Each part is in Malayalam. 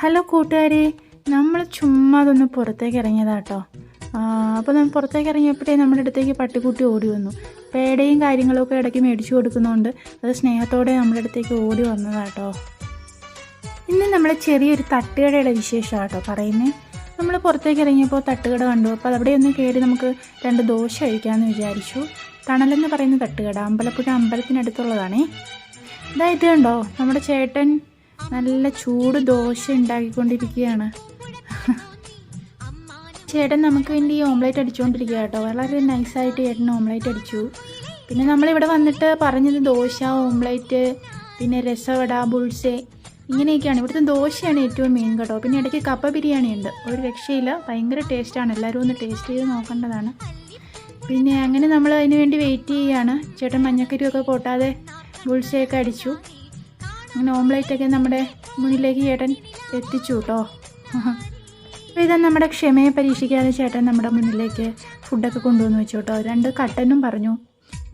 ഹലോ കൂട്ടുകാരെ, നമ്മൾ ചുമ്മാ അതൊന്ന് പുറത്തേക്ക് ഇറങ്ങിയതാട്ടോ. അപ്പോൾ നമ്മൾ പുറത്തേക്ക് ഇറങ്ങിയപ്പോഴേ നമ്മുടെ അടുത്തേക്ക് പട്ടിക്കുട്ടി ഓടി വന്നു. പേടയും കാര്യങ്ങളൊക്കെ ഇടയ്ക്ക് മേടിച്ചു കൊടുക്കുന്നതുകൊണ്ട് അത് സ്നേഹത്തോടെ നമ്മുടെ അടുത്തേക്ക് ഓടി വന്നതാട്ടോ. ഇന്ന് നമ്മൾ ചെറിയൊരു തട്ടുകടയുടെ വിശേഷമാട്ടോ പറയുന്നത്. നമ്മൾ പുറത്തേക്ക് ഇറങ്ങിയപ്പോൾ തട്ടുകട കണ്ടു. അപ്പോൾ അവിടെ ഒന്ന് കയറി നമുക്ക് 2 ദോശ കഴിക്കാമെന്ന് വിചാരിച്ചു. തണലെന്ന് പറയുന്ന തട്ടുകട അമ്പലപ്പുഴ അമ്പലത്തിനടുത്തുള്ളതാണേ. ഇതായിട്ട് കണ്ടോ, നമ്മുടെ ചേട്ടൻ നല്ല ചൂട് ദോശ ഉണ്ടാക്കിക്കൊണ്ടിരിക്കുകയാണ്. ചേട്ടൻ നമുക്ക് വേണ്ടി ഓംലേറ്റ് അടിച്ചുകൊണ്ടിരിക്കുക കേട്ടോ. വളരെ നൈസായിട്ട് ചേട്ടൻ ഓംലേറ്റ് അടിച്ചു. പിന്നെ നമ്മളിവിടെ വന്നിട്ട് പറഞ്ഞത് ദോശ, ഓംലേറ്റ്, പിന്നെ രസവട, ബുൾസെ ഇങ്ങനെയൊക്കെയാണ്. ഇവിടുത്തെ ദോശയാണ് ഏറ്റവും മെയിൻ കേട്ടോ. പിന്നെ ഇടയ്ക്ക് കപ്പ ബിരിയാണി ഉണ്ട്, ഒരു രക്ഷയില്ല, ഭയങ്കര ടേസ്റ്റാണ്. എല്ലാവരും ഒന്ന് ടേസ്റ്റ് ചെയ്ത് നോക്കേണ്ടതാണ്. പിന്നെ അങ്ങനെ നമ്മൾ അതിന് വേണ്ടി വെയിറ്റ് ചെയ്യുകയാണ്. ചേട്ടൻ മഞ്ഞക്കരിയൊക്കെ പൊട്ടാതെ ബുൾസയൊക്കെ അടിച്ചു. അങ്ങനെ ഓംലേറ്റൊക്കെ നമ്മുടെ മുന്നിലേക്ക് ചേട്ടൻ എത്തിച്ചു കേട്ടോ. അപ്പോൾ ഇതാ നമ്മുടെ ക്ഷമയെ പരീക്ഷിക്കാതെ ചേട്ടൻ നമ്മുടെ മുന്നിലേക്ക് ഫുഡൊക്കെ കൊണ്ടുവന്ന് വെച്ചു കേട്ടോ. 2 കട്ടനും പറഞ്ഞു,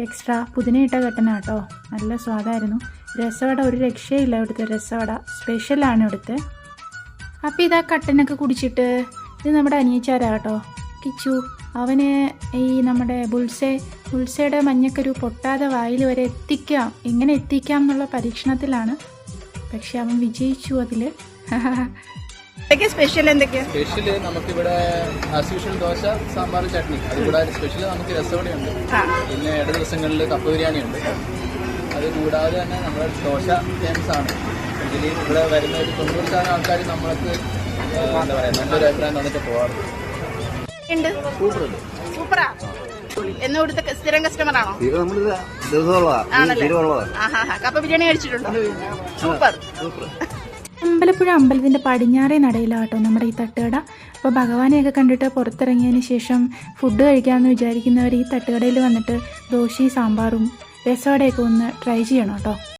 എക്സ്ട്രാ പുതിനയിട്ട കട്ടനാട്ടോ. നല്ല സ്വാദായിരുന്നു. രസവട ഒരു രക്ഷയില്ല, ഇവിടുത്തെ രസവട സ്പെഷ്യലാണ് ഇവിടുത്തെ. അപ്പോൾ ഇതാ കട്ടനൊക്കെ കുടിച്ചിട്ട് ഇത് നമ്മുടെ അനിയച്ചാരാ കേട്ടോ, കിച്ചു. അവന് ഈ നമ്മുടെ ബുൾസയുടെ മഞ്ഞക്കരു പൊട്ടാതെ വായിൽ വരെ എങ്ങനെ എത്തിക്കാം എന്നുള്ള പരീക്ഷണത്തിലാണ്. പക്ഷെ അവൻ വിജയിച്ചു അതിൽ. സ്പെഷ്യൽ സ്പെഷ്യല് നമുക്കിവിടെ ആസ് യൂഷ്വൽ ദോശ, സാമ്പാർ, ചട്നി. അതുകൂടാതെ സ്പെഷ്യൽ നമുക്ക് രസവടയുണ്ട്. പിന്നെ ഇട ദിവസങ്ങളിൽ കപ്പ ബിരിയാണി ഉണ്ട്. അത് കൂടാതെ തന്നെ നമ്മുടെ ദോശ ഫേമസ് ആണ്. ഇതിൽ ഇവിടെ വരുന്ന ഒരു 90% ആൾക്കാർ നമ്മൾക്ക് എന്താ പറയുക, നല്ലൊരു അഭിപ്രായം തന്നിട്ട് പോകാറുണ്ട്. സൂപ്പറാ. എന്ന് കൊടുത്ത സ്ഥിരം കസ്റ്റമർ ആണോ? കപ്പ ബിരിയാണി കഴിച്ചിട്ടുണ്ടോ? സൂപ്പർ. അമ്പലപ്പുഴ അമ്പലത്തിൻ്റെ പടിഞ്ഞാറേ നടയിലാട്ടോ നമ്മുടെ ഈ തട്ടുകട. അപ്പോൾ ഭഗവാനെയൊക്കെ കണ്ടിട്ട് പുറത്തിറങ്ങിയതിന് ശേഷം ഫുഡ് കഴിക്കാമെന്ന് വിചാരിക്കുന്നവർ ഈ തട്ടുകടയിൽ വന്നിട്ട് ദോശയും സാമ്പാറും രസവടയൊക്കെ ഒന്ന് ട്രൈ ചെയ്യണം കേട്ടോ.